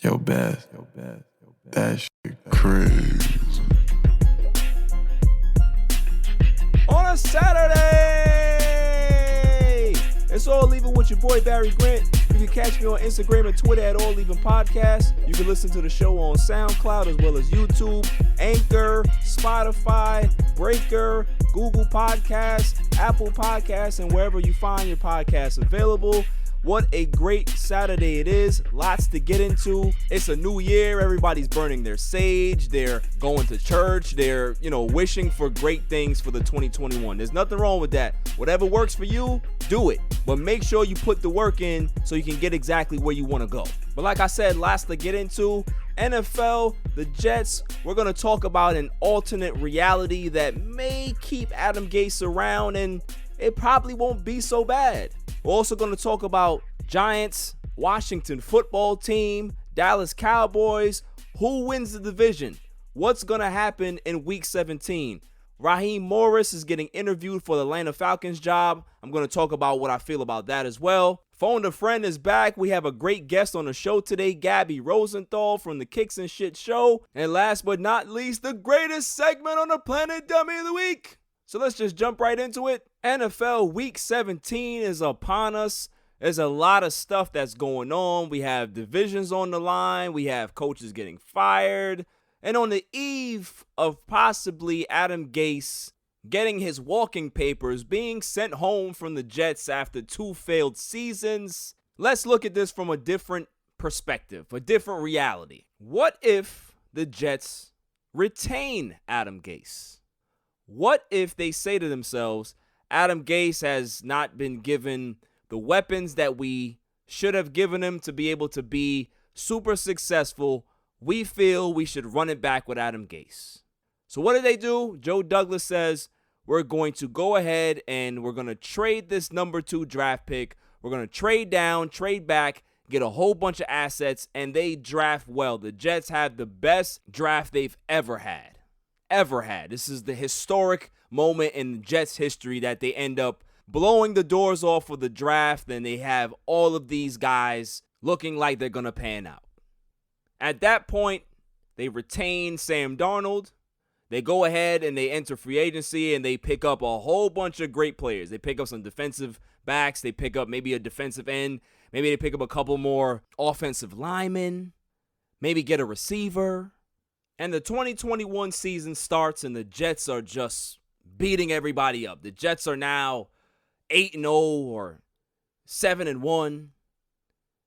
Yo, Beth. That shit crazy. On a Saturday! It's All Even with your boy Barry Grant. You can catch me on Instagram and Twitter at All Even Podcast. You can listen to the show on SoundCloud as well as YouTube, Anchor, Spotify, Breaker, Google Podcasts, Apple Podcasts, and wherever you find your podcasts available. What a great Saturday it is. Lots to get into. It's a new year. Everybody's burning their sage. They're going to church. They're, wishing for great things for the 2021. There's nothing wrong with that. Whatever works for you, do it. But make sure you put the work in so you can get exactly where you want to go. But like I said, lots to get into. NFL, the Jets, we're going to talk about an alternate reality that may keep Adam Gase around, and it probably won't be so bad. We're also going to talk about Giants, Washington football team, Dallas Cowboys. Who wins the division? What's going to happen in Week 17? Raheem Morris is getting interviewed for the Atlanta Falcons job. I'm going to talk about what I feel about that as well. Phone a Friend is back. We have a great guest on the show today, GABBY Rosenthal from the Kicks and Shit show. And last but not least, the greatest segment on the planet, Dummy of the Week. So let's just jump right into it. NFL Week 17 is upon us. There's a lot of stuff that's going on. We have divisions on the line. We have coaches getting fired. And on the eve of possibly Adam Gase getting his walking papers, being sent home from the Jets after 2 failed seasons, let's look at this from a different perspective, a different reality. What if the Jets retain Adam Gase? What if they say to themselves, Adam Gase has not been given the weapons that we should have given him to be able to be super successful. We feel we should run it back with Adam Gase. So what do? Joe Douglas says, we're going to go ahead and we're going to trade this number 2 draft pick. We're going to trade down, trade back, get a whole bunch of assets, and they draft well. The Jets have the best draft they've ever had. This is the historic moment in the Jets history that they end up blowing the doors off of the draft, and they have all of these guys looking like they're going to pan out. At that point, they retain Sam Darnold. They go ahead and they enter free agency, and they pick up a whole bunch of great players. They pick up some defensive backs. They pick up maybe a defensive end. Maybe they pick up a couple more offensive linemen. Maybe get a receiver. And the 2021 season starts, and the Jets are just beating everybody up. The Jets are now 8-0 or 7-1.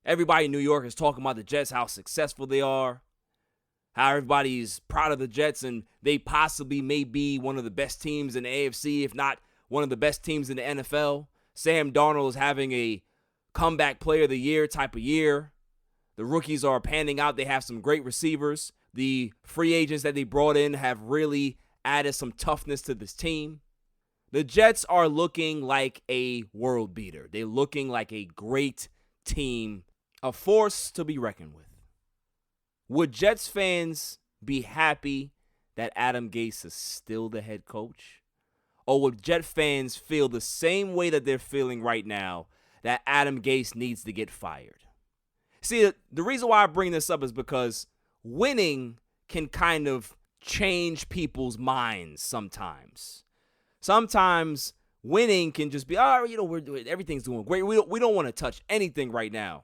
Everybody in New York is talking about the Jets, how successful they are, how everybody's proud of the Jets, and they possibly may be one of the best teams in the AFC, if not one of the best teams in the NFL. Sam Darnold is having a comeback player of the year type of year. The rookies are panning out. They have some great receivers. The free agents that they brought in have really added some toughness to this team. The Jets are looking like a world beater. They're looking like a great team, a force to be reckoned with. Would Jets fans be happy that Adam Gase is still the head coach? Or would Jet fans feel the same way that they're feeling right now, that Adam Gase needs to get fired? See, the reason why I bring this up is because winning can kind of change people's minds sometimes. Sometimes winning can just be, we're doing, everything's doing great. We don't want to touch anything right now.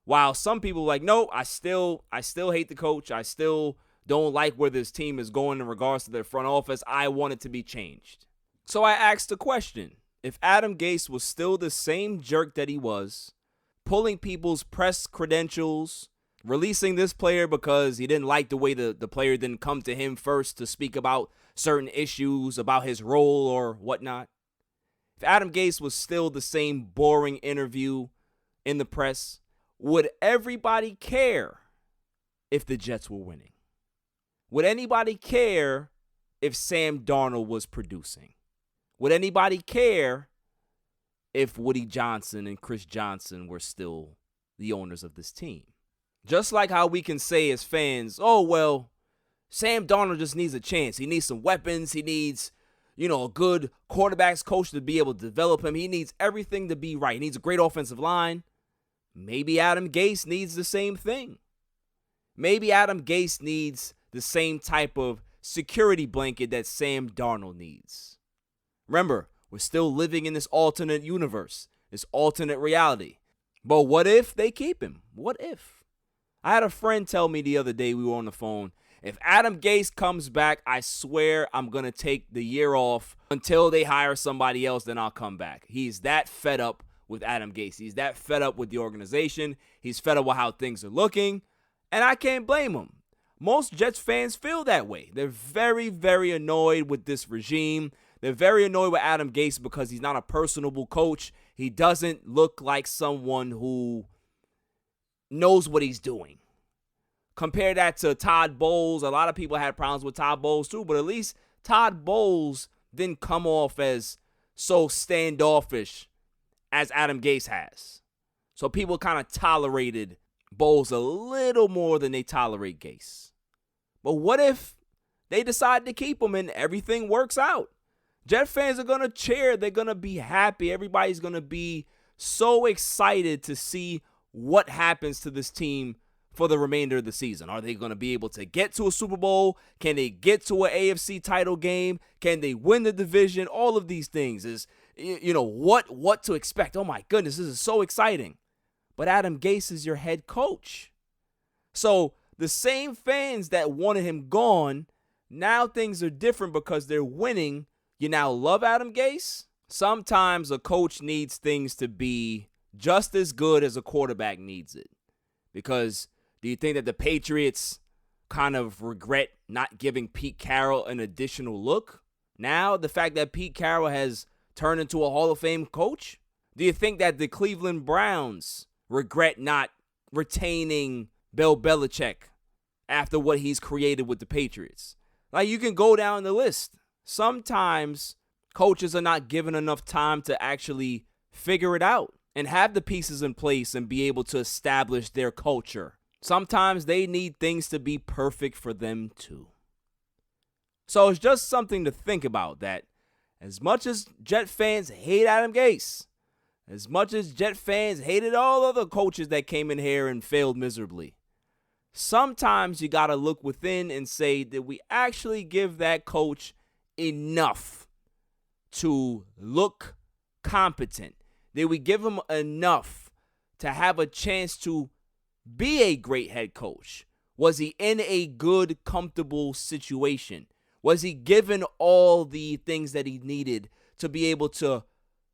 While some people are like, no, I still hate the coach. I still don't like where this team is going in regards to their front office. I want it to be changed. So I asked the question, if Adam Gase was still the same jerk that he was, pulling people's press credentials, releasing this player because he didn't like the way the player didn't come to him first to speak about certain issues, about his role or whatnot. If Adam Gase was still the same boring interview in the press, would everybody care if the Jets were winning? Would anybody care if Sam Darnold was producing? Would anybody care if Woody Johnson and Chris Johnson were still the owners of this team? Just like how we can say as fans, oh, well, Sam Darnold just needs a chance. He needs some weapons. He needs, a good quarterbacks coach to be able to develop him. He needs everything to be right. He needs a great offensive line. Maybe Adam Gase needs the same thing. Maybe Adam Gase needs the same type of security blanket that Sam Darnold needs. Remember, we're still living in this alternate universe, this alternate reality. But what if they keep him? What if? I had a friend tell me the other day, we were on the phone, if Adam Gase comes back, I swear I'm going to take the year off until they hire somebody else, then I'll come back. He's that fed up with Adam Gase. He's that fed up with the organization. He's fed up with how things are looking, and I can't blame him. Most Jets fans feel that way. They're very, very annoyed with this regime. They're very annoyed with Adam Gase because he's not a personable coach. He doesn't look like someone who knows what he's doing. Compare that to Todd Bowles. A lot of people had problems with Todd Bowles too, but at least Todd Bowles didn't come off as so standoffish as Adam Gase has. So people kind of tolerated Bowles a little more than they tolerate Gase. But what if they decide to keep him and everything works out? Jet fans are going to cheer. They're going to be happy. Everybody's going to be so excited to see what happens to this team for the remainder of the season. Are they going to be able to get to a Super Bowl? Can they get to an AFC title game? Can they win the division? All of these things is, what to expect. Oh my goodness, this is so exciting. But Adam Gase is your head coach. So the same fans that wanted him gone, now things are different because they're winning. You now love Adam Gase? Sometimes a coach needs things to be just as good as a quarterback needs it. Because do you think that the Patriots kind of regret not giving Pete Carroll an additional look? Now, the fact that Pete Carroll has turned into a Hall of Fame coach? Do you think that the Cleveland Browns regret not retaining Bill Belichick after what he's created with the Patriots? Like, you can go down the list. Sometimes coaches are not given enough time to actually figure it out and have the pieces in place and be able to establish their culture. Sometimes they need things to be perfect for them too. So it's just something to think about, that as much as Jet fans hate Adam Gase, as much as Jet fans hated all other coaches that came in here and failed miserably, sometimes you got to look within and say, did we actually give that coach enough to look competent? Did we give him enough to have a chance to be a great head coach? Was he in a good, comfortable situation? Was he given all the things that he needed to be able to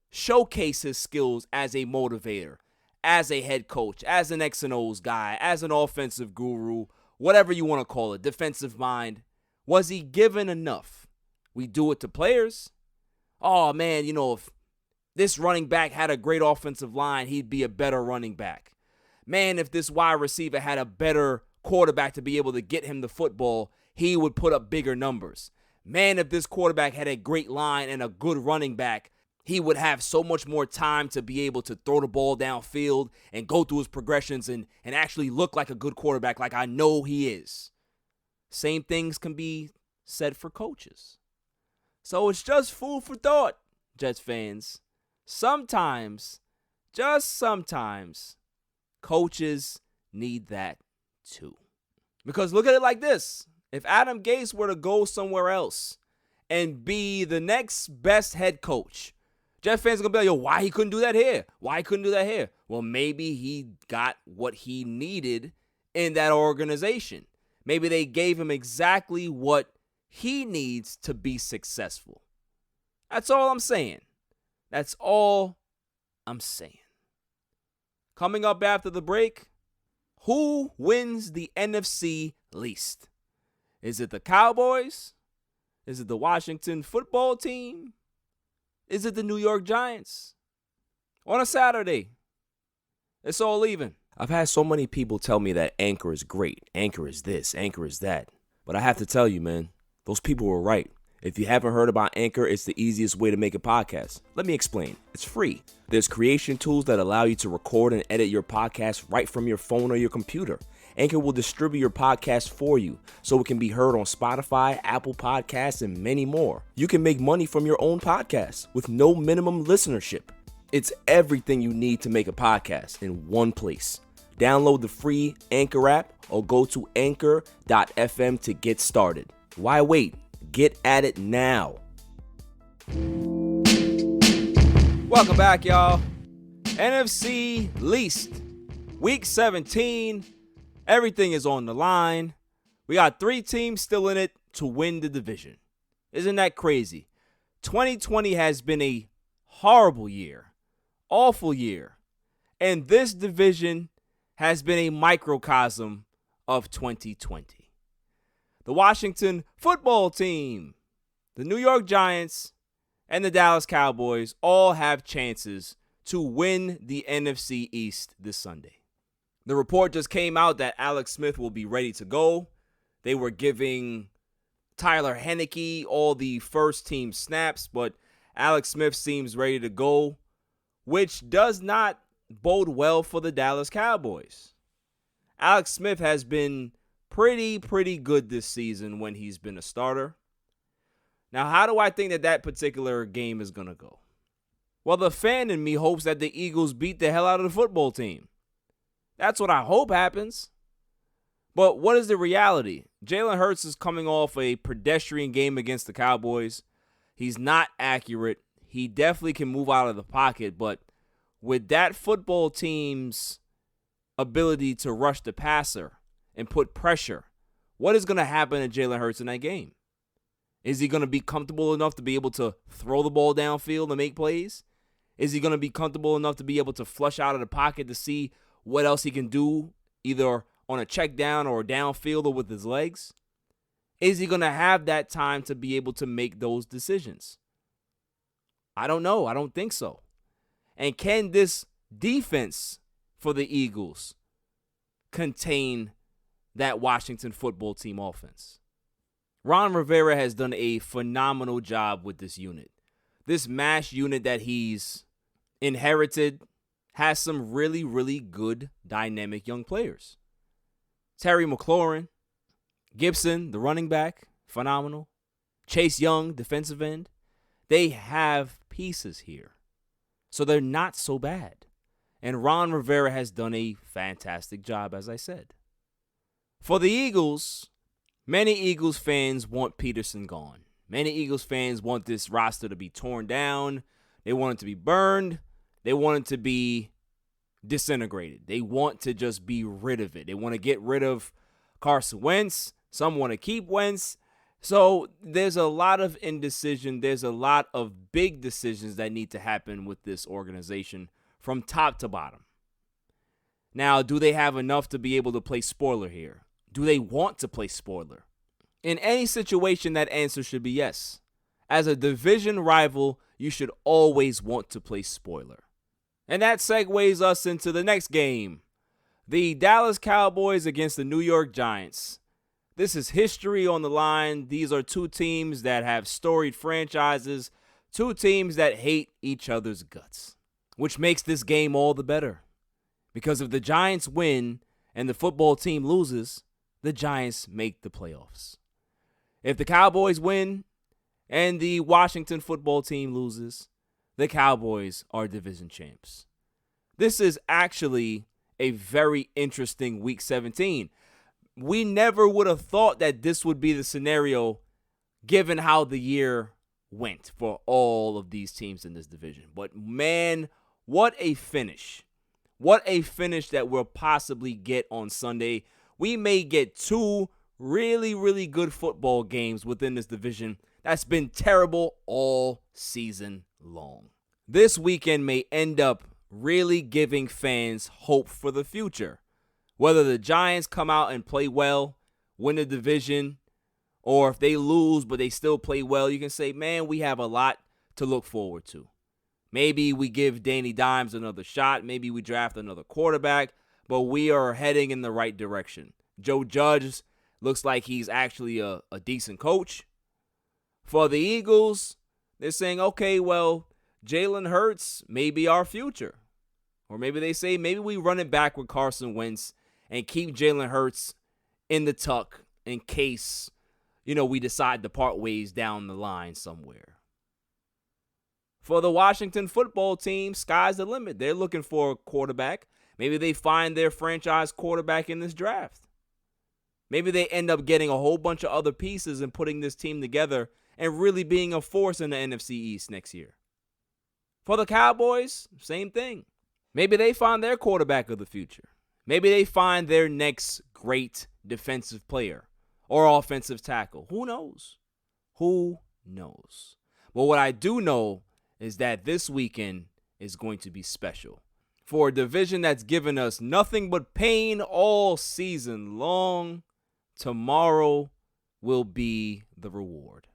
showcase his skills as a motivator, as a head coach, as an X and O's guy, as an offensive guru, whatever you want to call it, defensive mind? Was he given enough? We do it to players. Oh, man, if this running back had a great offensive line, he'd be a better running back. Man, if this wide receiver had a better quarterback to be able to get him the football, he would put up bigger numbers. Man, if this quarterback had a great line and a good running back, he would have so much more time to be able to throw the ball downfield and go through his progressions and actually look like a good quarterback, like I know he is. Same things can be said for coaches. So it's just food for thought, Jets fans. Sometimes, just sometimes, coaches need that too. Because look at it like this. If Adam Gase were to go somewhere else and be the next best head coach, Jet fans are going to be like, why he couldn't do that here? Why he couldn't do that here? Well, maybe he got what he needed in that organization. Maybe they gave him exactly what he needs to be successful. That's all I'm saying. That's all I'm saying. Coming up after the break, who wins the NFC least? Is it the Cowboys? Is it the Washington football team? Is it the New York Giants? On a Saturday, it's all even. I've had so many people tell me that Anchor is great. Anchor is this, Anchor is that. But I have to tell you, man, those people were right. If you haven't heard about Anchor, it's the easiest way to make a podcast. Let me explain. It's free. There's creation tools that allow you to record and edit your podcast right from your phone or your computer. Anchor will distribute your podcast for you so it can be heard on Spotify, Apple Podcasts, and many more. You can make money from your own podcast with no minimum listenership. It's everything you need to make a podcast in one place. Download the free Anchor app or go to anchor.fm to get started. Why wait? Get at it now. Welcome back, y'all. NFC least. Week 17. Everything is on the line. We got 3 teams still in it to win the division. Isn't that crazy? 2020 has been a horrible year. Awful year. And this division has been a microcosm of 2020. The Washington football team, the New York Giants, and the Dallas Cowboys all have chances to win the NFC East this Sunday. The report just came out that Alex Smith will be ready to go. They were giving Tyler Heineke all the first team snaps, but Alex Smith seems ready to go, which does not bode well for the Dallas Cowboys. Alex Smith has been pretty good this season when he's been a starter. Now, how do I think that particular game is going to go? Well, the fan in me hopes that the Eagles beat the hell out of the football team. That's what I hope happens. But what is the reality? Jalen Hurts is coming off a pedestrian game against the Cowboys. He's not accurate. He definitely can move out of the pocket, but with that football team's ability to rush the passer and put pressure, what is going to happen to Jalen Hurts in that game? Is he going to be comfortable enough to be able to throw the ball downfield and make plays? Is he going to be comfortable enough to be able to flush out of the pocket to see what else he can do, either on a check down or downfield or with his legs? Is he going to have that time to be able to make those decisions? I don't know. I don't think so. And can this defense for the Eagles contain that Washington football team offense? Ron Rivera has done a phenomenal job with this unit. This MASH unit that he's inherited has some really good dynamic young players. Terry McLaurin, Gibson, the running back, phenomenal. Chase Young, defensive end. They have pieces here. So they're not so bad. And Ron Rivera has done a fantastic job, as I said. For the Eagles, many Eagles fans want Peterson gone. Many Eagles fans want this roster to be torn down. They want it to be burned. They want it to be disintegrated. They want to just be rid of it. They want to get rid of Carson Wentz. Some want to keep Wentz. So there's a lot of indecision. There's a lot of big decisions that need to happen with this organization from top to bottom. Now, do they have enough to be able to play spoiler here? Do they want to play spoiler? In any situation, that answer should be yes. As a division rival, you should always want to play spoiler. And that segues us into the next game. The Dallas Cowboys against the New York Giants. This is history on the line. These are 2 teams that have storied franchises, 2 teams that hate each other's guts, which makes this game all the better. Because if the Giants win and the football team loses, the Giants make the playoffs. If the Cowboys win and the Washington football team loses, the Cowboys are division champs. This is actually a very interesting Week 17. We never would have thought that this would be the scenario given how the year went for all of these teams in this division. But man, what a finish. What a finish that we'll possibly get on Sunday. We may get 2 really good football games within this division that's been terrible all season long. This weekend may end up really giving fans hope for the future. Whether the Giants come out and play well, win the division, or if they lose but they still play well, you can say, man, we have a lot to look forward to. Maybe we give Danny Dimes another shot. Maybe we draft another quarterback, but we are heading in the right direction. Joe Judge looks like he's actually a decent coach. For the Eagles, they're saying, okay, well, Jalen Hurts may be our future. Or maybe they say, maybe we run it back with Carson Wentz and keep Jalen Hurts in the tuck in case, we decide to part ways down the line somewhere. For the Washington football team, sky's the limit. They're looking for a quarterback. Maybe they find their franchise quarterback in this draft. Maybe they end up getting a whole bunch of other pieces and putting this team together and really being a force in the NFC East next year. For the Cowboys, same thing. Maybe they find their quarterback of the future. Maybe they find their next great defensive player or offensive tackle. Who knows? Who knows? But what I do know is that this weekend is going to be special. For a division that's given us nothing but pain all season long, tomorrow will be the reward.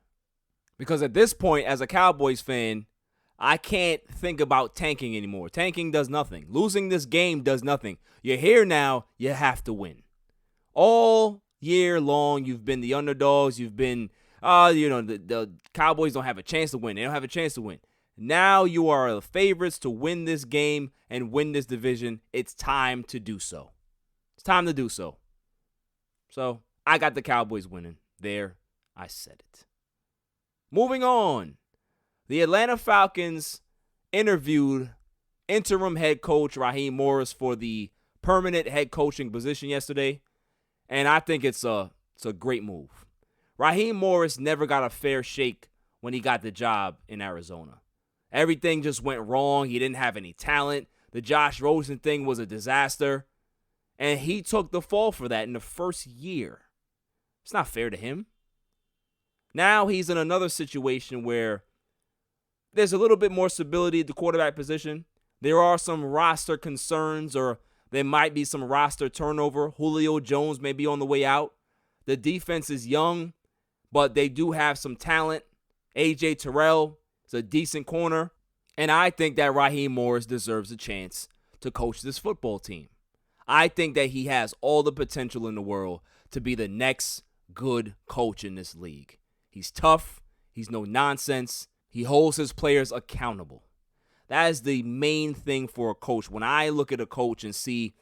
Because at this point, as a Cowboys fan, I can't think about tanking anymore. Tanking does nothing. Losing this game does nothing. You're here now, you have to win. All year long, you've been the underdogs. You've been, the Cowboys don't have a chance to win. They don't have a chance to win. Now you are the favorites to win this game and win this division. It's time to do so. It's time to do so. So I got the Cowboys winning. There, I said it. Moving on. The Atlanta Falcons interviewed interim head coach Raheem Morris for the permanent head coaching position yesterday, and I think it's a great move. Raheem Morris never got a fair shake when he got the job in Arizona. Everything just went wrong. He didn't have any talent. The Josh Rosen thing was a disaster, and he took the fall for that in the first year. It's not fair to him. Now he's in another situation where there's a little bit more stability at the quarterback position. There are some roster concerns, or there might be some roster turnover. Julio Jones may be on the way out. The defense is young, but they do have some talent. A.J. Terrell is a decent corner. And I think that Raheem Morris deserves a chance to coach this football team. I think that he has all the potential in the world to be the next good coach in this league. He's tough. He's no nonsense. He holds his players accountable. That is the main thing for a coach. When I look at a coach and see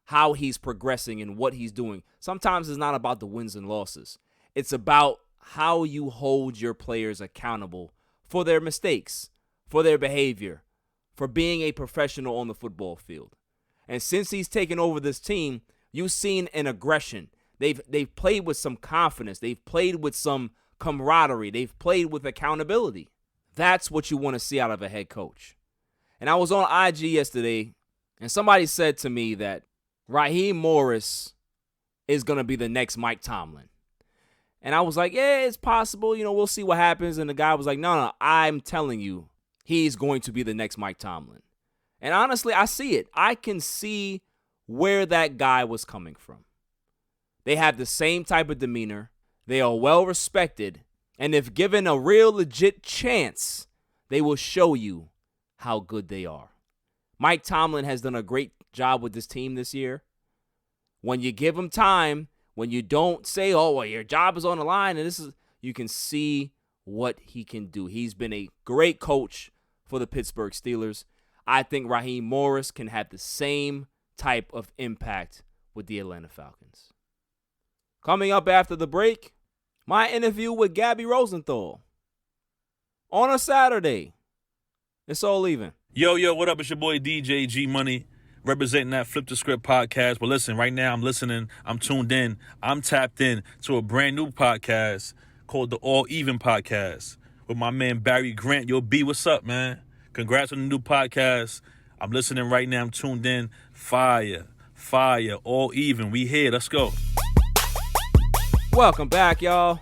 how he's progressing and what he's doing, sometimes it's not about the wins and losses. It's about how you hold your players accountable for their mistakes, for their behavior, for being a professional on the football field. And since he's taken over this team, you've seen an aggression. They've played with some confidence. They've played with some camaraderie. They've played with accountability. That's what you want to see out of a head coach. And I was on IG yesterday, and somebody said to me that Raheem Morris is going to be the next Mike Tomlin. And I was like, yeah, it's possible. We'll see what happens. And the guy was like, no, I'm telling you, he's going to be the next Mike Tomlin. And honestly, I see it. I can see where that guy was coming from. They have the same type of demeanor. They are well respected. And if given a real legit chance, they will show you how good they are. Mike Tomlin has done a great job with this team this year. When you give him time, when you don't say, oh, well, your job is on the line, and you can see what he can do. He's been a great coach for the Pittsburgh Steelers. I think Raheem Morris can have the same type of impact with the Atlanta Falcons. Coming up after the break, my interview with Gabby Rosenthal on a Saturday. It's all even. Yo, what up? It's your boy DJ G Money, representing that Flip the Script podcast. But listen, right now I'm listening, I'm tuned in, I'm tapped in to a brand new podcast called the All Even Podcast with my man Barry Grant. Yo, B, what's up, man? Congrats on the new podcast. I'm listening right now, I'm tuned in. Fire, All Even. We here, let's go. Welcome back, y'all.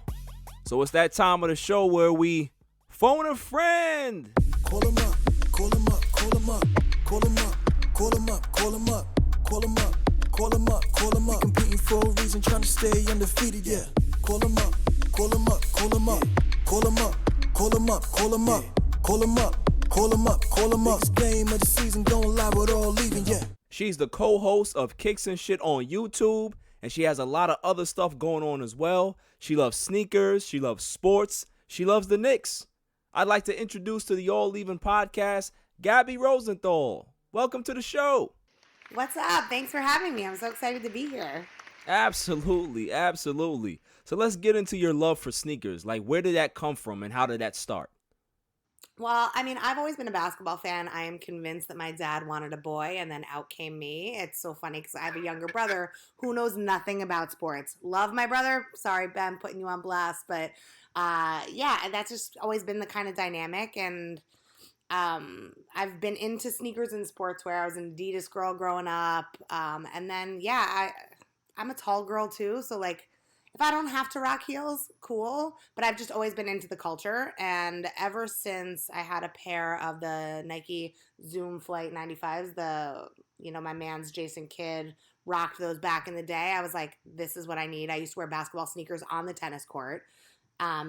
So it's that time of the show where we phone a friend. Call him up, call him up, call him up, call him up, call him up, call him up, call him up, call him up, call him up. We competing for a reason, trying to stay undefeated, yeah. Call him up, call him up, call him up, call him up, call him up, call him up, call him up, call him up, call him up. Biggest game of the season, don't lie, but all leaving, yeah. She's the co-host of Kicks and Shit on YouTube, and she has a lot of other stuff going on as well. She loves sneakers, she loves sports, she loves the Knicks. I'd like to introduce to the All Even podcast, Gabby Rosenthal. Welcome to the show. What's up? Thanks for having me. I'm so excited to be here. Absolutely. So let's get into your love for sneakers. Like, where did that come from and how did that start? Well, I mean, I've always been a basketball fan. I am convinced that my dad wanted a boy, and then out came me. It's so funny because I have a younger brother who knows nothing about sports. Love my brother. Sorry, Ben, putting you on blast, but yeah, that's just always been the kind of dynamic. And I've been into sneakers and sportswear. I was an Adidas girl growing up, and then yeah, I'm a tall girl too, so like if I don't have to rock heels, cool. But I've just always been into the culture, and ever since I had a pair of the Nike Zoom Flight 95s, my man's Jason Kidd rocked those back in the day. I was like, this is what I need. I used to wear basketball sneakers on the tennis court.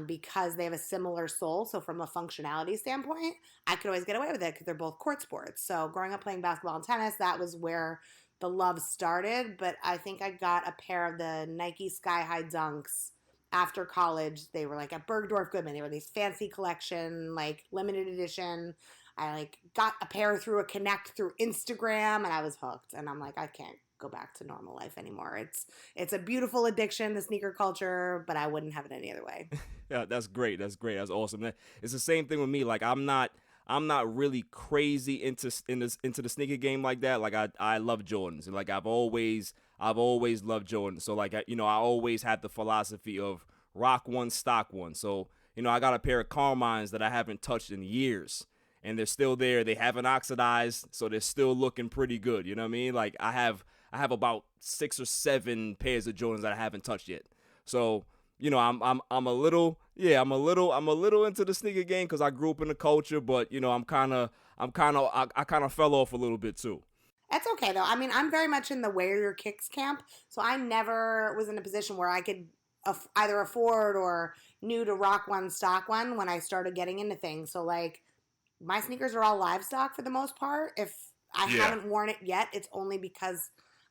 Because they have a similar sole. So from a functionality standpoint, I could always get away with it because they're both court sports. So growing up playing basketball and tennis, that was where the love started. But I think I got a pair of the Nike Sky High Dunks after college. They were like at Bergdorf Goodman. They were these fancy collection, like limited edition. I like got a pair through a connect through Instagram and I was hooked. And I'm like, I can't go back to normal life anymore. It's a beautiful addiction, the sneaker culture, but I wouldn't have it any other way. Yeah, that's great. That's great. That's awesome. It's the same thing with me. Like I'm not really crazy into the sneaker game like that. Like I love Jordans, and like I've always loved Jordans. So like I always had the philosophy of rock one, stock one. So I got a pair of Carmines that I haven't touched in years, and they're still there. They haven't oxidized, so they're still looking pretty good. You know what I mean? Like I have about 6 or 7 pairs of Jordans that I haven't touched yet. So I'm a little into the sneaker game because I grew up in the culture, but I kind of fell off a little bit too. That's okay though. I mean, I'm very much in the wear your kicks camp, so I never was in a position where I could either afford or knew to rock one, stock one when I started getting into things. So like my sneakers are all livestock for the most part. If I haven't worn it yet, it's only because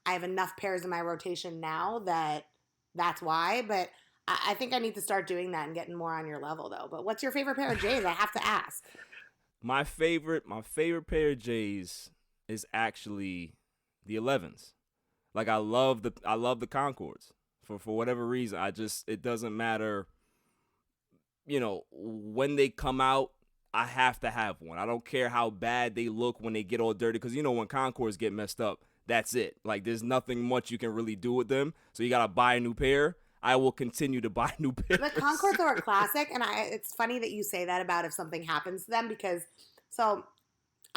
I have enough pairs in my rotation now that's why. But I think I need to start doing that and getting more on your level though. But what's your favorite pair of J's? I have to ask. My favorite pair of J's is actually the 11s. Like I love the Concords for whatever reason. It doesn't matter. When they come out, I have to have one. I don't care how bad they look when they get all dirty because when Concords get messed up, that's it. Like there's nothing much you can really do with them. So you gotta buy a new pair. I will continue to buy new pairs. The Concords are a classic, and it's funny that you say that about if something happens to them because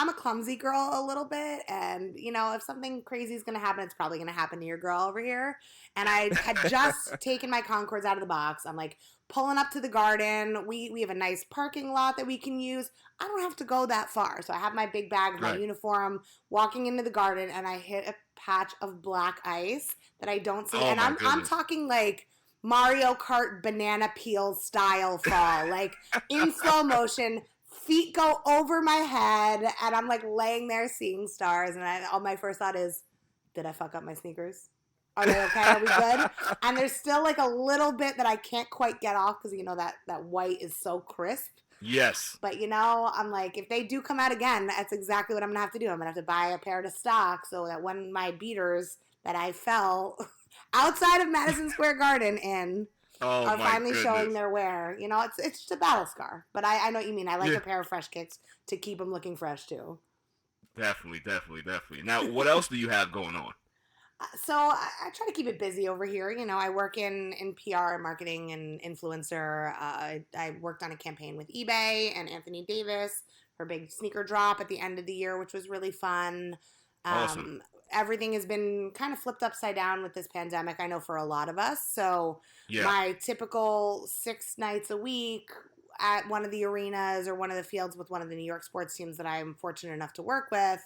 I'm a clumsy girl a little bit, and if something crazy is going to happen, it's probably going to happen to your girl over here. And I had just taken my Concords out of the box. I'm like pulling up to the garden. We have a nice parking lot that we can use. I don't have to go that far. So I have my big bag of my uniform, walking into the garden, and I hit a patch of black ice that I don't see. And I'm talking like Mario Kart banana peel style fall, like in slow motion. Feet go over my head, and I'm like laying there seeing stars. And all my first thought is, did I fuck up my sneakers? Are they okay? Are we good? And there's still like a little bit that I can't quite get off because that white is so crisp. Yes. But I'm like, if they do come out again, that's exactly what I'm gonna have to do. I'm gonna have to buy a pair to stock so that when my beaters that I fell outside of Madison Square Garden are finally showing their wear. It's just a battle scar. But I know what you mean. I like a pair of fresh kicks to keep them looking fresh too. Definitely. Now, what else do you have going on? So I try to keep it busy over here. I work in PR and marketing and influencer. I worked on a campaign with eBay and Anthony Davis for a big sneaker drop at the end of the year, which was really fun. Awesome. Everything has been kind of flipped upside down with this pandemic, I know, for a lot of us. So my typical 6 nights a week at one of the arenas or one of the fields with one of the New York sports teams that I'm fortunate enough to work with,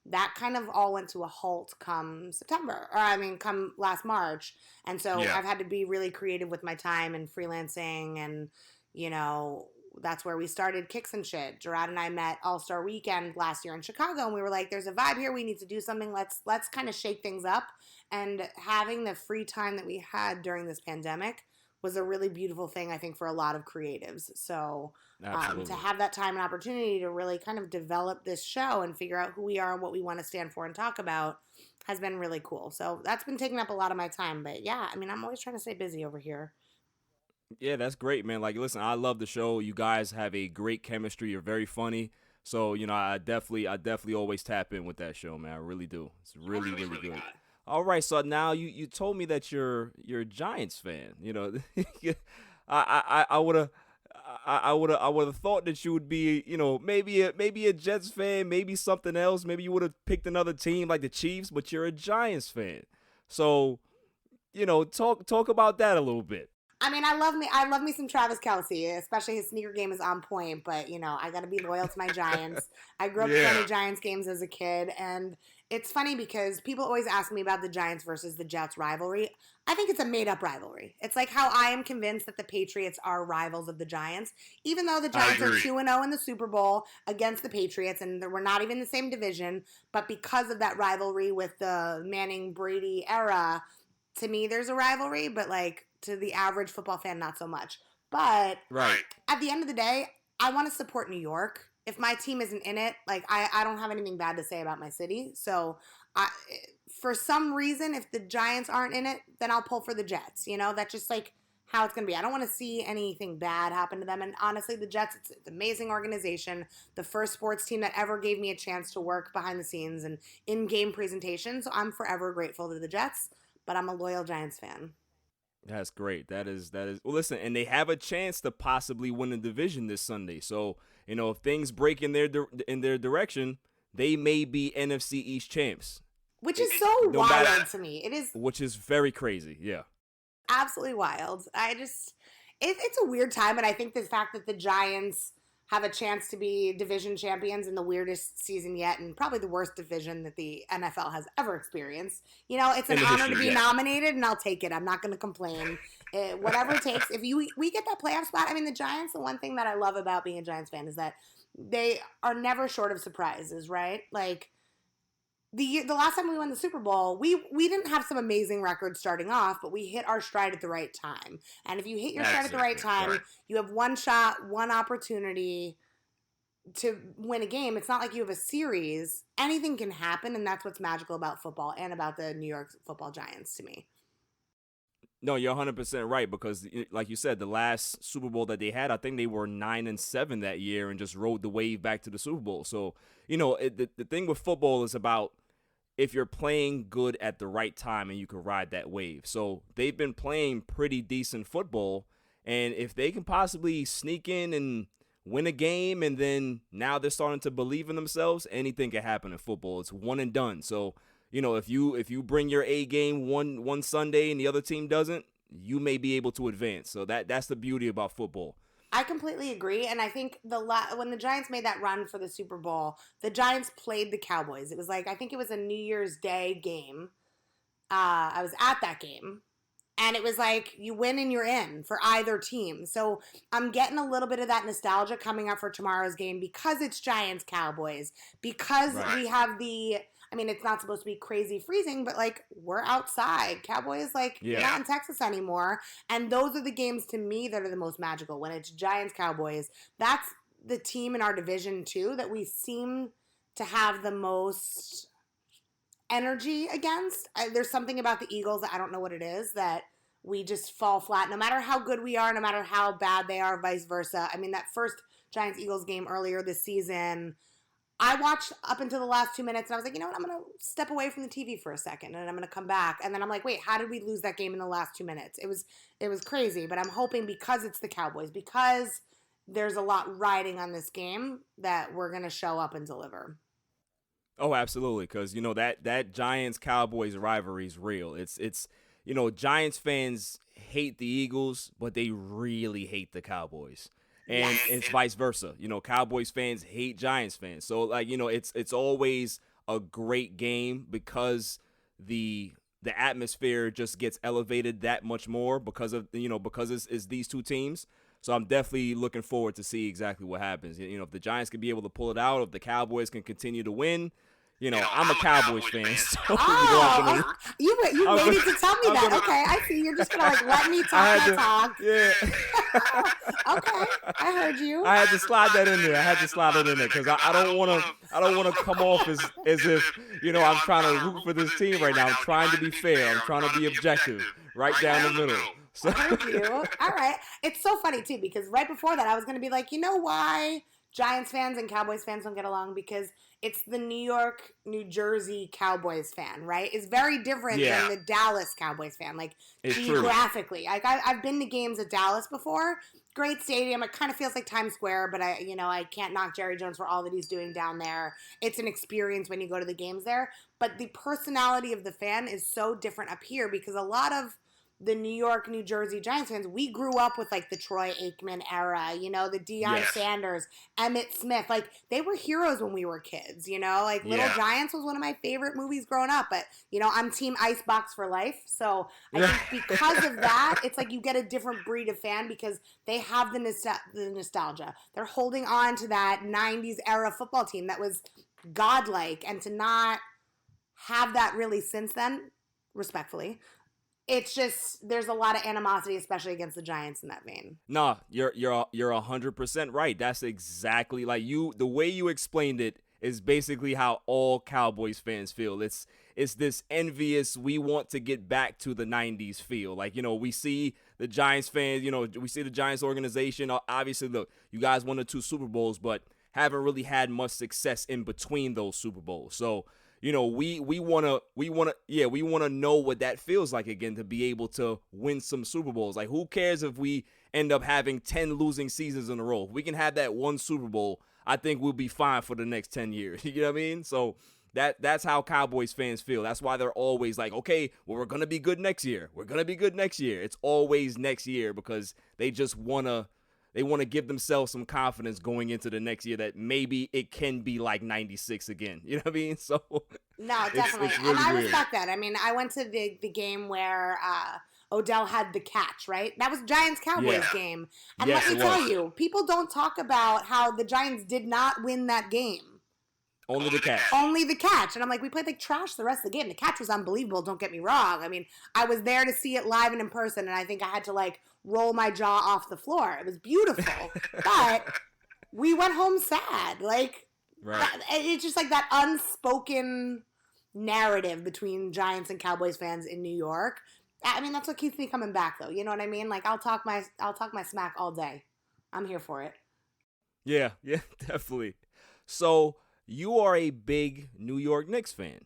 that kind of all went to a halt come come last March. And so I've had to be really creative with my time and freelancing and, that's where we started Kicks and Shit. Gerard and I met All-Star Weekend last year in Chicago, and we were like, there's a vibe here. We need to do something. Let's kind of shake things up. And having the free time that we had during this pandemic was a really beautiful thing, I think, for a lot of creatives. So to have that time and opportunity to really kind of develop this show and figure out who we are and what we want to stand for and talk about has been really cool. So that's been taking up a lot of my time. But yeah, I'm always trying to stay busy over here. Yeah, that's great, man. Like, listen, I love the show. You guys have a great chemistry. You're very funny. So, I definitely always tap in with that show, man. I really do. It's really, really good. All right, so now you told me that you're a Giants fan. I would have I would have thought that you would be, maybe a Jets fan, maybe something else. Maybe you would have picked another team like the Chiefs, but you're a Giants fan. So, talk about that a little bit. I mean, I love me some Travis Kelce, especially his sneaker game is on point, but I got to be loyal to my Giants. I grew up playing Giants games as a kid, and it's funny because people always ask me about the Giants versus the Jets rivalry. I think it's a made-up rivalry. It's like how I am convinced that the Patriots are rivals of the Giants, even though the Giants are 2-0 in the Super Bowl against the Patriots, and we're not even in the same division, but because of that rivalry with the Manning-Brady era, to me there's a rivalry, but to the average football fan, not so much. But at the end of the day, I want to support New York. If my team isn't in it, I don't have anything bad to say about my city. So for some reason, if the Giants aren't in it, then I'll pull for the Jets. That's just how it's going to be. I don't want to see anything bad happen to them. And honestly, the Jets, it's an amazing organization. The first sports team that ever gave me a chance to work behind the scenes and in-game presentations. So I'm forever grateful to the Jets, but I'm a loyal Giants fan. That's great. That is. Well, listen, and they have a chance to possibly win the division this Sunday. So, if things break in their direction, they may be NFC East champs. Which is so wild to me. It is. Which is very crazy. Yeah. Absolutely wild. It's a weird time, and I think the fact that the Giants have a chance to be division champions in the weirdest season yet, and probably the worst division that the NFL has ever experienced. It's an honor to be nominated, and I'll take it. I'm not going to complain. Whatever it takes. If we get that playoff spot, I mean, the Giants, the one thing that I love about being a Giants fan is that they are never short of surprises, right? The last time we won the Super Bowl, we didn't have some amazing records starting off, but we hit our stride at the right time. And if you hit your stride at the right time, you have one shot, one opportunity to win a game. It's not like you have a series. Anything can happen, and that's what's magical about football and about the New York Football Giants to me. No, you're 100% right, because like you said, the last Super Bowl that they had, I think they were 9-7 that year and just rode the wave back to the Super Bowl. So, the thing with football is about if you're playing good at the right time and you can ride that wave. So they've been playing pretty decent football, and if they can possibly sneak in and win a game, and then now they're starting to believe in themselves, anything can happen in football. It's one and done. So, if you bring your A game one Sunday and the other team doesn't, you may be able to advance. So that's the beauty about football. I completely agree, and I think when the Giants made that run for the Super Bowl, the Giants played the Cowboys. It was I think it was a New Year's Day game. I was at that game, and it was you win and you're in for either team. So I'm getting a little bit of that nostalgia coming up for tomorrow's game because it's Giants-Cowboys, because we have it's not supposed to be crazy freezing, but we're outside. Cowboys not in Texas anymore. And those are the games to me that are the most magical. When it's Giants Cowboys, that's the team in our division too that we seem to have the most energy against. There's something about the Eagles that I don't know what it is, that we just fall flat. No matter how good we are, no matter how bad they are, vice versa. I mean, that first Giants-Eagles game earlier this season, I watched up until the last 2 minutes, and I was like, you know what, I'm going to step away from the TV for a second, and I'm going to come back. And then I'm like, wait, how did we lose that game in the last 2 minutes? It was crazy, but I'm hoping because it's the Cowboys, because there's a lot riding on this game, that we're going to show up and deliver. Oh, absolutely, because, that Giants-Cowboys rivalry is real. It's Giants fans hate the Eagles, but they really hate the Cowboys. And it's vice versa. Cowboys fans hate Giants fans. So it's always a great game because the atmosphere just gets elevated that much more because it's these two teams. So I'm definitely looking forward to see exactly what happens. If the Giants can be able to pull it out, if the Cowboys can continue to win. I'm a Cowboys fan. So you waited to tell me that. Okay, I see. You're just gonna let me talk. Yeah. Okay, I heard you. I had to slide that in there. Because I don't want to come off as if I'm trying to root for this team right now. I'm trying to be fair. I'm trying to be objective, right down the middle. I heard you. All right. It's so funny, too, because right before that, I was going to be like, you know why Giants fans and Cowboys fans don't get along? Because it's the New York, New Jersey Cowboys fan, right? It's very different than the Dallas Cowboys fan, like, It's geographically. Like, I've been to games at Dallas before. Great stadium. It kind of feels like Times Square, but I can't knock Jerry Jones for all that he's doing down there. It's an experience when you go to the games there. But the personality of the fan is so different up here because a lot of the New York, New Jersey Giants fans, we grew up with, like, the Troy Aikman era, the Deion Sanders, Emmitt Smith. Like, they were heroes when we were kids, Like, Little Giants was one of my favorite movies growing up. But, I'm Team Icebox for life. So I think because of that, it's like you get a different breed of fan because they have the nostalgia. They're holding on to that 90s era football team that was godlike. And to not have that really since then, respectfully, it's just there's a lot of animosity, especially against the Giants in that vein. Nah, you're 100% right. That's exactly like the way you explained it is basically how all Cowboys fans feel. It's this envious, we want to get back to the 90s feel. Like, we see the Giants fans, we see the Giants organization. Obviously, look, you guys won the 2 Super Bowls, but haven't really had much success in between those Super Bowls. So, we wanna know what that feels like again, to be able to win some Super Bowls. Like, who cares if we end up having 10 losing seasons in a row? If we can have that one Super Bowl, I think we'll be fine for the next 10 years. You know what I mean? So that's how Cowboys fans feel. That's why they're always like, okay, well, we're gonna be good next year. We're gonna be good next year. It's always next year because they just wanna give themselves some confidence going into the next year that maybe it can be like 96 again. You know what I mean? So no, definitely. It's really and I weird. respect that. I mean, I went to the game where Odell had the catch, right? That was Giants-Cowboys game. And Yes, let me it was. tell you, people don't talk about how the Giants did not win that game. Only the catch. Only the catch. And I'm like, we played like trash the rest of the game. The catch was unbelievable, don't get me wrong. I mean, I was there to see it live and in person, and I think I had to, like, roll my jaw off the floor. It was beautiful. But we went home sad. Like, Right. it's just like that unspoken narrative between Giants and Cowboys fans in New York. I mean, that's what keeps me coming back, though. You know what I mean? Like, I'll talk my smack all day. I'm here for it. Yeah, definitely. So you are a big New York Knicks fan.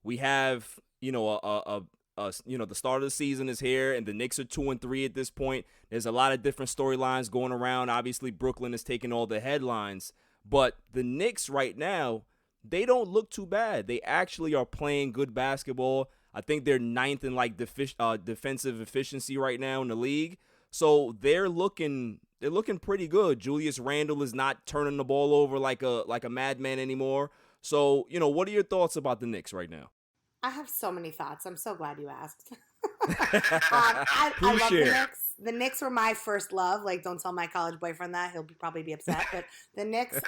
We have, the start of the season is here, and the Knicks are 2-3 at this point. There's a lot of different storylines going around. Obviously, Brooklyn is taking all the headlines, but the Knicks right now, they don't look too bad. They actually are playing good basketball. I think they're 9th in like defensive efficiency right now in the league. So they're looking pretty good. Julius Randle is not turning the ball over like a madman anymore. So, what are your thoughts about the Knicks right now? I have so many thoughts. I'm so glad you asked. I love the Knicks. The Knicks were my first love. Like, don't tell my college boyfriend that. He'll probably be upset. But the Knicks,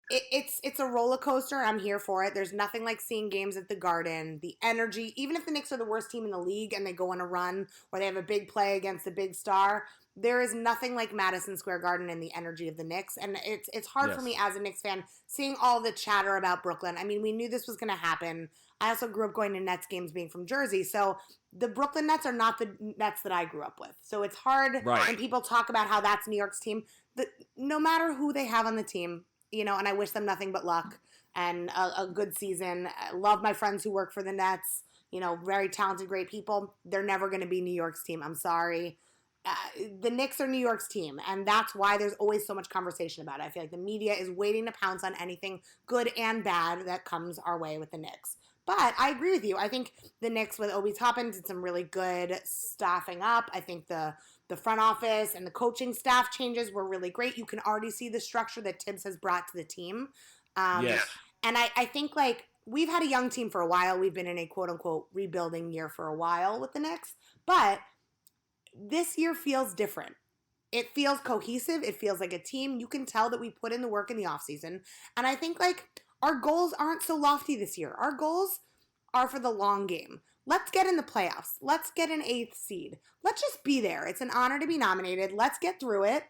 it's a roller coaster. I'm here for it. There's nothing like seeing games at the Garden. The energy, even if the Knicks are the worst team in the league and they go on a run or they have a big play against a big star, there is nothing like Madison Square Garden and the energy of the Knicks. And it's hard for me as a Knicks fan seeing all the chatter about Brooklyn. I mean, we knew this was going to happen. I also grew up going to Nets games being from Jersey. So the Brooklyn Nets are not the Nets that I grew up with. So it's hard when people talk about how that's New York's team. No matter who they have on the team, and I wish them nothing but luck and a good season. I love my friends who work for the Nets, very talented, great people. They're never going to be New York's team. I'm sorry. The Knicks are New York's team, and that's why there's always so much conversation about it. I feel like the media is waiting to pounce on anything good and bad that comes our way with the Knicks. But I agree with you. I think the Knicks with Obi Toppin did some really good staffing up. I think the front office and the coaching staff changes were really great. You can already see the structure that Tibbs has brought to the team. And I think, like, we've had a young team for a while. We've been in a quote-unquote rebuilding year for a while with the Knicks. But this year feels different. It feels cohesive. It feels like a team. You can tell that we put in the work in the offseason. And I think, like, our goals aren't so lofty this year. Our goals are for the long game. Let's get in the playoffs. Let's get an 8th seed. Let's just be there. It's an honor to be nominated. Let's get through it.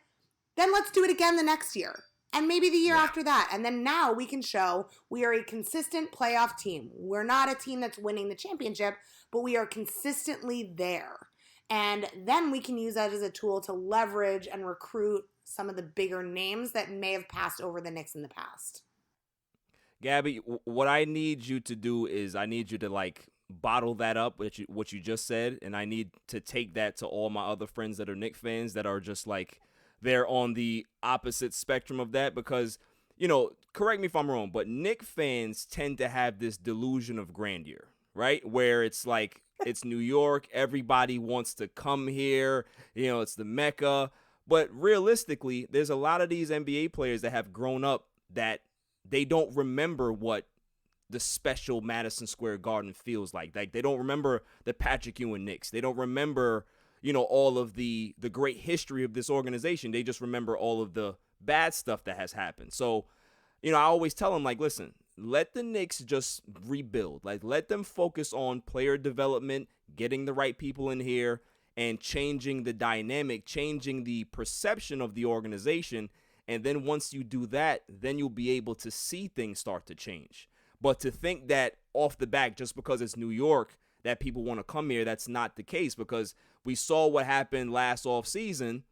Then let's do it again the next year. And maybe the year after that. And then now we can show we are a consistent playoff team. We're not a team that's winning the championship, but we are consistently there. And then we can use that as a tool to leverage and recruit some of the bigger names that may have passed over the Knicks in the past. Gabby, what I need you to do is I need you to like bottle that up, what you just said, and I need to take that to all my other friends that are Knicks fans that are just like they're on the opposite spectrum of that because, you know, correct me if I'm wrong, but Knicks fans tend to have this delusion of grandeur, right? Where it's like it's New York, everybody wants to come here, you know, it's the Mecca. But realistically, there's a lot of these NBA players that have grown up that they don't remember what the special Madison Square Garden feels like. Like they don't remember the Patrick Ewing Knicks. They don't remember, you know, all of the great history of this organization. They just remember all of the bad stuff that has happened. So, you know, I always tell them like, listen, let the Knicks just rebuild. Like let them focus on player development, getting the right people in here and changing the dynamic, changing the perception of the organization. And then once you do that, then you'll be able to see things start to change. But to think that off the bat, just because it's New York, that people want to come here, that's not the case because we saw what happened last offseason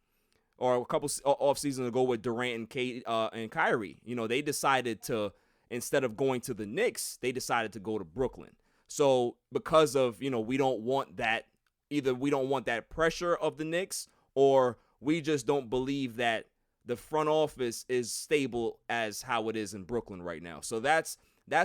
or a couple off seasons ago with Durant and Kyrie. You know, they decided to, instead of going to the Knicks, they decided to go to Brooklyn. So because of, you know, we don't want that, either we don't want that pressure of the Knicks or we just don't believe that the front office is stable as how it is in Brooklyn right now. So that's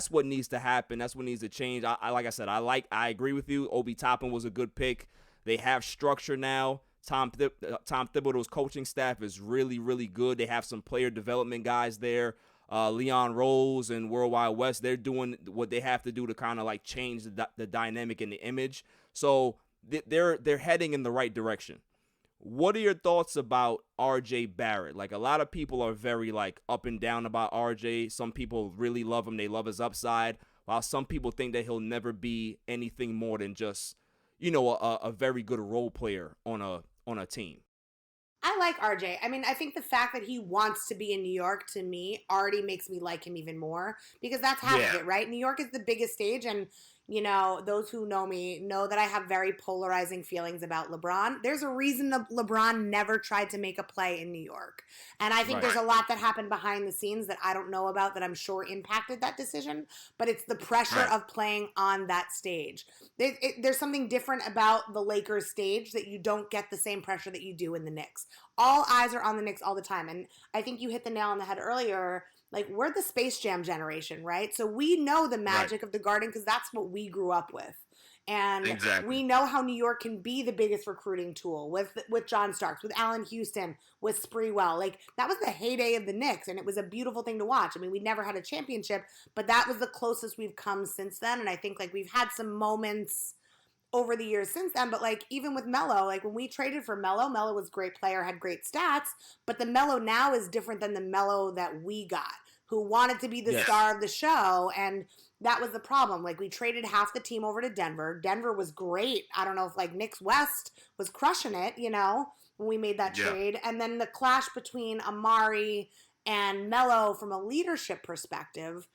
what needs to happen. That's what needs to change. I like I said, I agree with you. Obi Toppin was a good pick. They have structure now. Tom Thibodeau's coaching staff is really, really good. They have some player development guys there. Leon Rose and Worldwide West, they're doing what they have to do to kind of like change the dynamic and the image. So they're heading in the right direction. What are your thoughts about R.J. Barrett? Like a lot of people are very like up and down about R.J. Some people really love him. They love his upside. While some people think that he'll never be anything more than just, you know, a very good role player on a team. I like RJ. I mean, I think the fact that he wants to be in New York to me already makes me like him even more because that's half of it, right? New York is the biggest stage, and you know, those who know me know that I have very polarizing feelings about LeBron. There's a reason that LeBron never tried to make a play in New York. And I think there's a lot that happened behind the scenes that I don't know about that I'm sure impacted that decision. But it's the pressure of playing on that stage. There's something different about the Lakers stage that you don't get the same pressure that you do in the Knicks. All eyes are on the Knicks all the time. And I think you hit the nail on the head earlier. Like, we're the Space Jam generation, right? So we know the magic of the Garden because that's what we grew up with. And we know how New York can be the biggest recruiting tool with John Starks, with Allen Houston, with Spreewell. Like, that was the heyday of the Knicks, and it was a beautiful thing to watch. I mean, we never had a championship, but that was the closest we've come since then. And I think, like, we've had some moments over the years since then, but like even with Melo, like when we traded for Melo was a great player, had great stats, but the Melo now is different than the Melo that we got, who wanted to be the star of the show, and that was the problem. Like we traded half the team over to Denver. Denver was great. I don't know if like Knicks West was crushing it, you know, when we made that trade, and then the clash between Amari and Melo from a leadership perspective,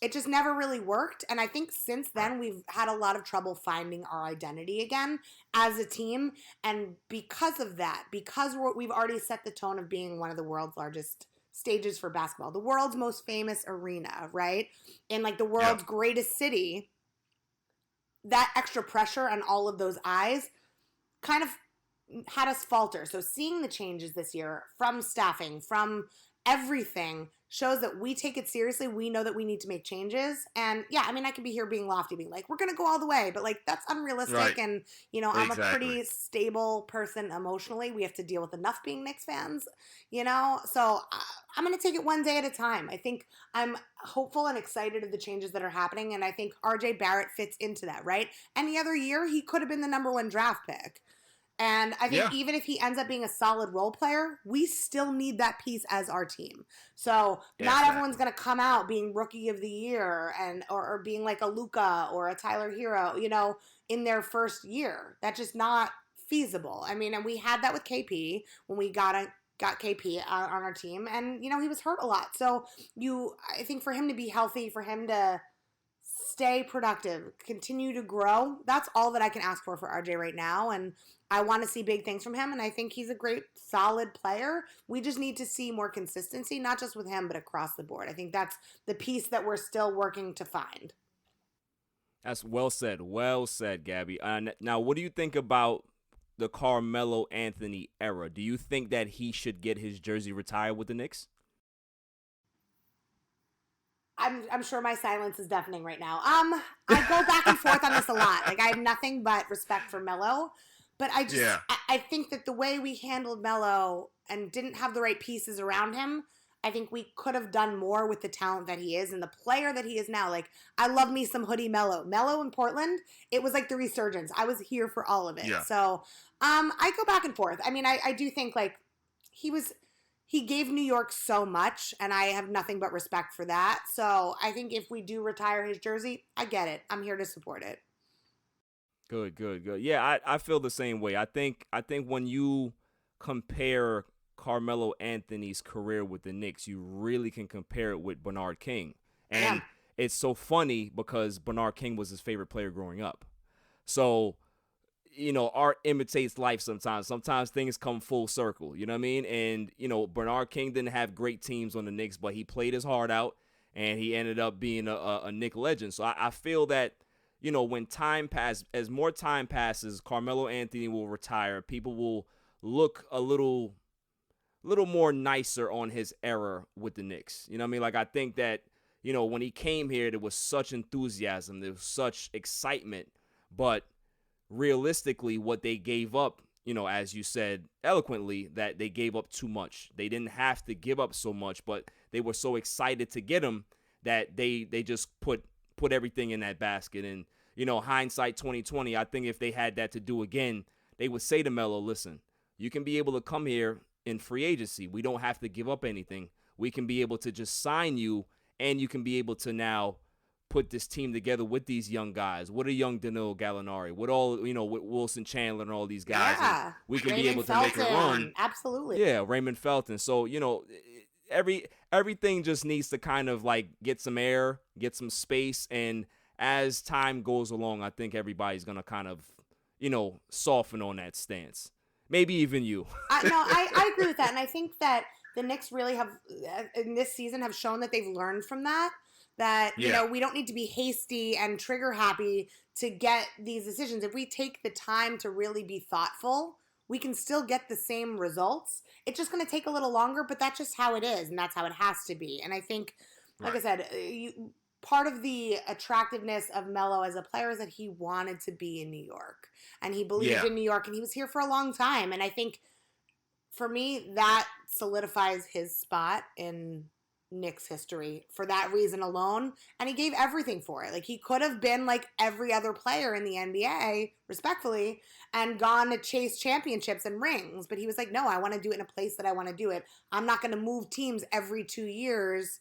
it just never really worked. And I think since then we've had a lot of trouble finding our identity again as a team. And because of that, because we've already set the tone of being one of the world's largest stages for basketball, the world's most famous arena, right? In like the world's greatest city, that extra pressure and all of those eyes kind of had us falter. So seeing the changes this year from staffing, from everything, shows that we take it seriously. We know that we need to make changes. And yeah, I mean, I could be here being lofty, being like, we're going to go all the way, but like, that's unrealistic. Right. And, you know, I'm a pretty stable person emotionally. We have to deal with enough being Knicks fans, you know? So I'm going to take it one day at a time. I think I'm hopeful and excited of the changes that are happening. And I think RJ Barrett fits into that, right? Any other year, he could have been the number 1 draft pick. And I think even if he ends up being a solid role player, we still need that piece as our team. So not everyone's going to come out being rookie of the year and or being like a Luka or a Tyler Hero, you know, in their first year. That's just not feasible. I mean, and we had that with KP when we got KP on our team, and you know, he was hurt a lot. So I think for him to be healthy, for him to stay productive, continue to grow, that's all that I can ask for RJ right now. And I want to see big things from him, and I think he's a great, solid player. We just need to see more consistency, not just with him, but across the board. I think that's the piece that we're still working to find. That's well said. Well said, Gabby. Now, what do you think about the Carmelo Anthony era? Do you think that he should get his jersey retired with the Knicks? I'm sure my silence is deafening right now. I go back and forth on this a lot. Like, I have nothing but respect for Melo, but I think that the way we handled Melo and didn't have the right pieces around him, I think we could have done more with the talent that he is and the player that he is now. Like, I love me some hoodie Melo. Melo in Portland, it was like the resurgence. I was here for all of it. Yeah. So, I go back and forth. I mean, I do think, like, he gave New York so much, and I have nothing but respect for that. So I think if we do retire his jersey, I get it. I'm here to support it. Good. Yeah, I feel the same way. I think when you compare Carmelo Anthony's career with the Knicks, you really can compare it with Bernard King. And it's so funny because Bernard King was his favorite player growing up. So, you know, art imitates life sometimes. Sometimes things come full circle, you know what I mean? And, you know, Bernard King didn't have great teams on the Knicks, but he played his heart out, and he ended up being a Knick legend. So I feel that, you know, when time passes, as more time passes, Carmelo Anthony will retire. People will look a little more nicer on his era with the Knicks. You know what I mean? Like, I think that, you know, when he came here, there was such enthusiasm. There was such excitement. But realistically, what they gave up, you know, as you said eloquently, that they gave up too much. They didn't have to give up so much, but they were so excited to get him that they just put everything in that basket. And, you know, hindsight 2020, I think if they had that to do again, they would say to Melo, listen, you can be able to come here in free agency. We don't have to give up anything. We can be able to just sign you, and you can be able to now put this team together with these young guys. What a young Danilo Gallinari. With all, you know, with Wilson Chandler and all these guys. Yeah. And we can Raymond be able to Felton. make a run. Absolutely. Yeah, Raymond Felton. So, you know, everything just needs to kind of like get some air, get some space, and as time goes along, I think everybody's going to kind of, you know, soften on that stance. Maybe even you. I agree with that. And I think that the Knicks really have, in this season, have shown that they've learned from that. That, you know, we don't need to be hasty and trigger happy to get these decisions. If we take the time to really be thoughtful, we can still get the same results. It's just going to take a little longer, but that's just how it is, and that's how it has to be. And I think, like I said, part of the attractiveness of Melo as a player is that he wanted to be in New York, and he believed in New York, and he was here for a long time. And I think, for me, that solidifies his spot in Knicks history for that reason alone, and he gave everything for it. Like, he could have been like every other player in the NBA, respectfully, and gone to chase championships and rings, but he was like, no, I want to do it in a place that I want to do it. I'm not going to move teams every 2 years,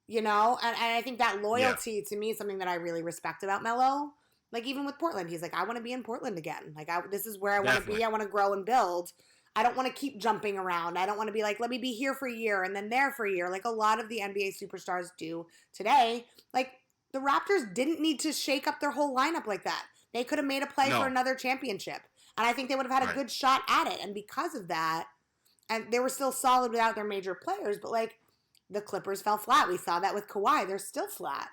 you know? And I think that loyalty to me is something that I really respect about Melo. Like, even with Portland, he's like, I want to be in Portland again. Like, this is where I want to be. I want to grow and build. I don't want to keep jumping around. I don't want to be like, let me be here for a year and then there for a year, like a lot of the NBA superstars do today. Like, the Raptors didn't need to shake up their whole lineup like that. They could have made a play for another championship, and I think they would have had a good shot at it. And because of that, and they were still solid without their major players, but like, the Clippers fell flat. We saw that with Kawhi. They're still flat.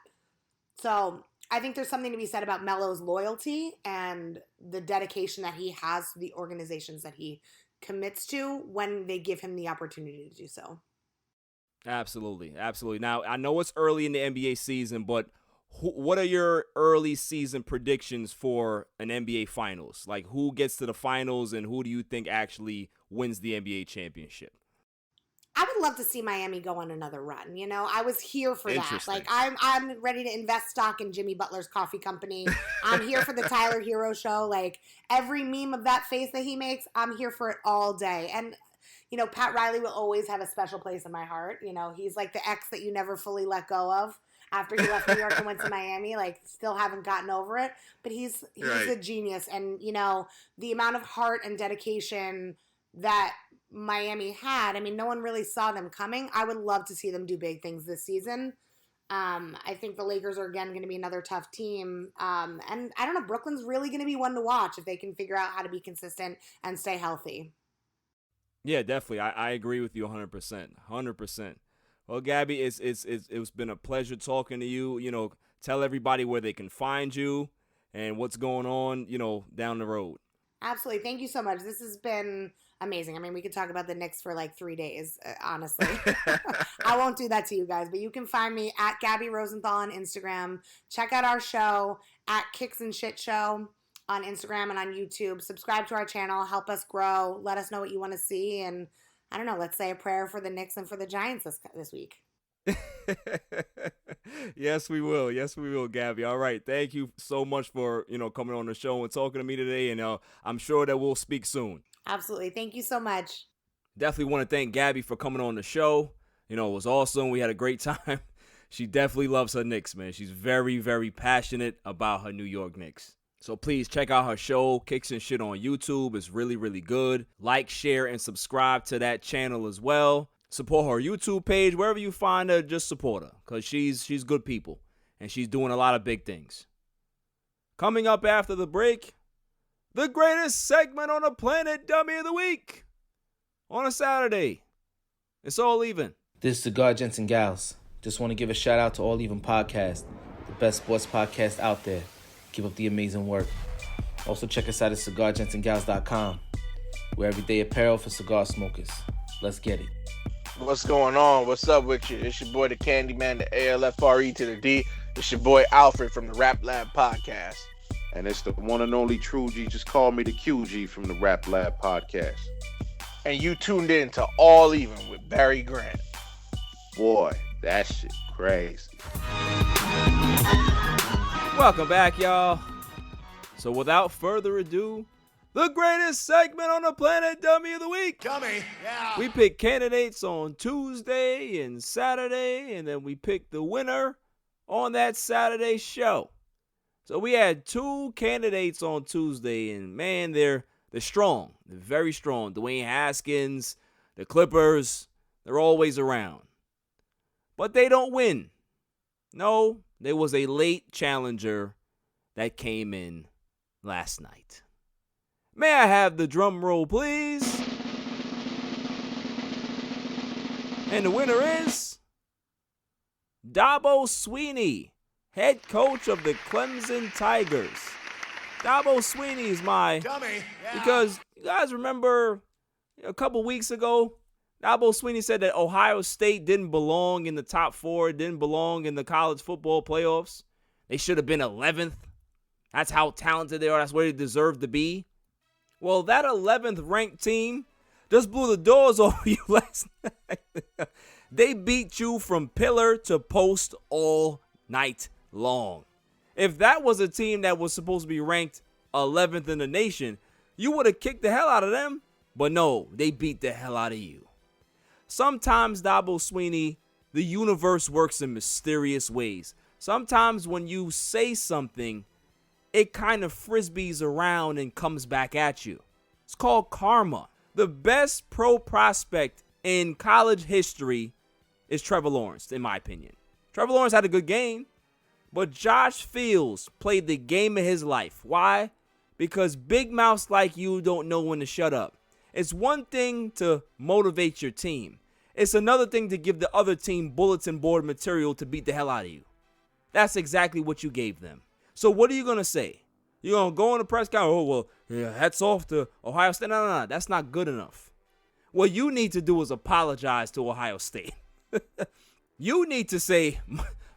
So I think there's something to be said about Melo's loyalty and the dedication that he has to the organizations that he commits to when they give him the opportunity to do so. Absolutely. Now, I know it's early in the NBA season, but what are your early season predictions for an NBA Finals? Like, who gets to the finals, and who do you think actually wins the NBA championship? I would love to see Miami go on another run. You know, I was here for that. Like, I'm ready to invest stock in Jimmy Butler's coffee company. I'm here for the Tyler Hero show. Like, every meme of that face that he makes, I'm here for it all day. And, you know, Pat Riley will always have a special place in my heart. You know, he's like the ex that you never fully let go of after he left New York and went to Miami. Like, still haven't gotten over it. But he's a genius. And, you know, the amount of heart and dedication that Miami had, I mean, no one really saw them coming. I would love to see them do big things this season. I think the Lakers are, again, going to be another tough team. And I don't know, Brooklyn's really going to be one to watch if they can figure out how to be consistent and stay healthy. Yeah, definitely. I agree with you 100%. 100%. Well, Gabby, it's been a pleasure talking to you. You know, tell everybody where they can find you and what's going on, you know, down the road. Absolutely. Thank you so much. This has been amazing. I mean, we could talk about the Knicks for like 3 days, honestly. I won't do that to you guys, but you can find me at Gabby Rosenthal on Instagram. Check out our show at Kicks and Shit Show on Instagram and on YouTube. Subscribe to our channel. Help us grow. Let us know what you want to see. And I don't know, let's say a prayer for the Knicks and for the Giants this week. Yes, we will. Yes, we will, Gabby. All right. Thank you so much for, you know, coming on the show and talking to me today. And I'm sure that we'll speak soon. Absolutely. Thank you so much. Definitely want to thank Gabby for coming on the show. You know, it was awesome. We had a great time. She definitely loves her Knicks, man. She's very, very passionate about her New York Knicks. So please check out her show, Kicks and Shit, on YouTube. It's really, really good. Like, share, and subscribe to that channel as well. Support her YouTube page. Wherever you find her, just support her, because she's good people, and she's doing a lot of big things. Coming up after the break, the greatest segment on the planet, Dummy of the Week, on a Saturday. It's All Even. This is Cigar Gents and Gals. Just want to give a shout out to All Even Podcast, the best sports podcast out there. Keep up the amazing work. Also check us out at cigargentsandgals.com. We're everyday apparel for cigar smokers. Let's get it. What's going on? What's up with you? It's your boy, the Candyman, the ALFRE to the D. It's your boy, Alfred from the Rap Lab Podcast. And it's the one and only True G. Just call me the QG from the Rap Lab Podcast. And you tuned in to All Even with Barry Grant. Boy, that shit crazy. Welcome back, y'all. So without further ado, the greatest segment on the planet, Dummy of the Week. Dummy, yeah. We pick candidates on Tuesday and Saturday, and then we pick the winner on that Saturday show. So we had 2 candidates on Tuesday, and man, they're strong. They're very strong. Dwayne Haskins, the Clippers, they're always around. But they don't win. No, there was a late challenger that came in last night. May I have the drum roll, please? And the winner is Dabo Swinney, head coach of the Clemson Tigers. Dabo Swinney is my Dummy, yeah. Because you guys remember a couple weeks ago, Dabo Swinney said that Ohio State didn't belong in the top 4, didn't belong in the college football playoffs. They should have been 11th. That's how talented they are. That's where they deserve to be. Well, that 11th ranked team just blew the doors off you last night. They beat you from pillar to post all night long. If that was a team that was supposed to be ranked 11th in the nation, you would have kicked the hell out of them. But no, they beat the hell out of you. Sometimes, Dabo Swinney, the universe works in mysterious ways. Sometimes when you say something, it kind of frisbees around and comes back at you. It's called karma. The best pro prospect in college history is Trevor Lawrence, in my opinion. Trevor Lawrence had a good game, but Josh Fields played the game of his life. Why? Because big mouths like you don't know when to shut up. It's one thing to motivate your team. It's another thing to give the other team bulletin board material to beat the hell out of you. That's exactly what you gave them. So what are you going to say? You're going to go on the press conference, oh, well, yeah, hats off to Ohio State. No, that's not good enough. What you need to do is apologize to Ohio State. You need to say,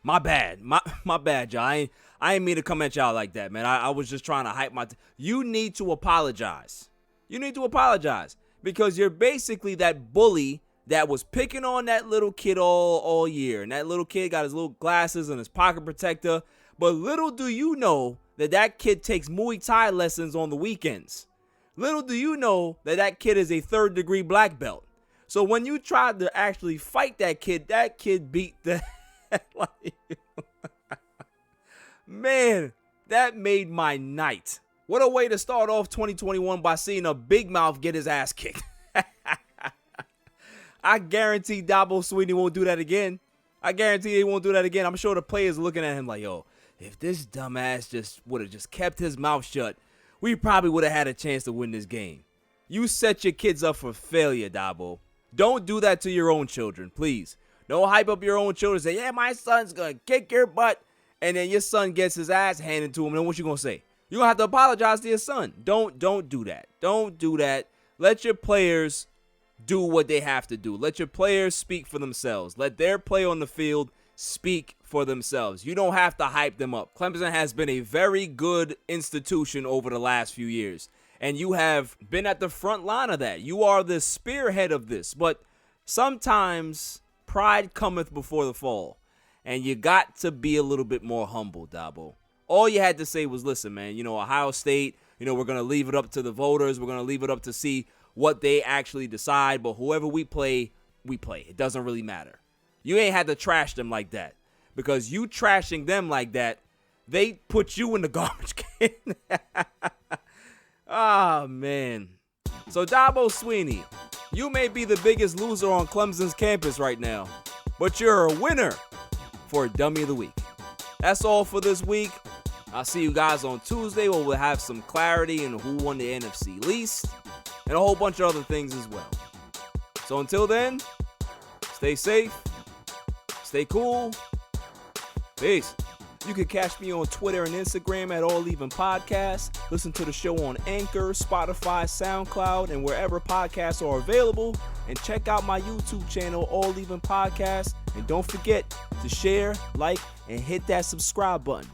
my bad, my bad, y'all. I ain't mean to come at y'all like that, man. I was just trying to hype you need to apologize. You need to apologize because you're basically that bully that was picking on that little kid all year. And that little kid got his little glasses and his pocket protector. But little do you know that kid takes Muay Thai lessons on the weekends. Little do you know that kid is a 3rd-degree black belt. So when you tried to actually fight that kid beat the hell out of you. Man, that made my night. What a way to start off 2021 by seeing a big mouth get his ass kicked. I guarantee Dabo Swinney won't do that again. I guarantee he won't do that again. I'm sure the players are looking at him like, yo, if this dumbass just would have just kept his mouth shut, we probably would have had a chance to win this game. You set your kids up for failure, Dabo. Don't do that to your own children, please. Don't hype up your own children. Say, yeah, my son's going to kick your butt. And then your son gets his ass handed to him. And then what you going to say? You're going to have to apologize to your son. Don't do that. Don't do that. Let your players do what they have to do. Let your players speak for themselves. Let their play on the field speak for themselves. You don't have to hype them up. Clemson has been a very good institution over the last few years, and you have been at the front line of that. You are the spearhead of this, but sometimes pride cometh before the fall, and you got to be a little bit more humble, Dabo. All you had to say was, listen, man, Ohio State, we're going to leave it up to the voters. We're going to leave it up to see what they actually decide, but whoever we play, we play. It doesn't really matter. You ain't had to trash them like that, because you trashing them like that, they put you in the garbage can. Ah, man. So, Dabo Swinney, you may be the biggest loser on Clemson's campus right now, but you're a winner for Dummy of the Week. That's all for this week. I'll see you guys on Tuesday, where we'll have some clarity in who won the NFC least, and a whole bunch of other things as well. So until then, stay safe, stay cool, peace. You can catch me on Twitter and Instagram at All Even Podcast. Listen to the show on Anchor, Spotify, SoundCloud, and wherever podcasts are available. And check out my YouTube channel, All Even Podcast. And don't forget to share, like, and hit that subscribe button.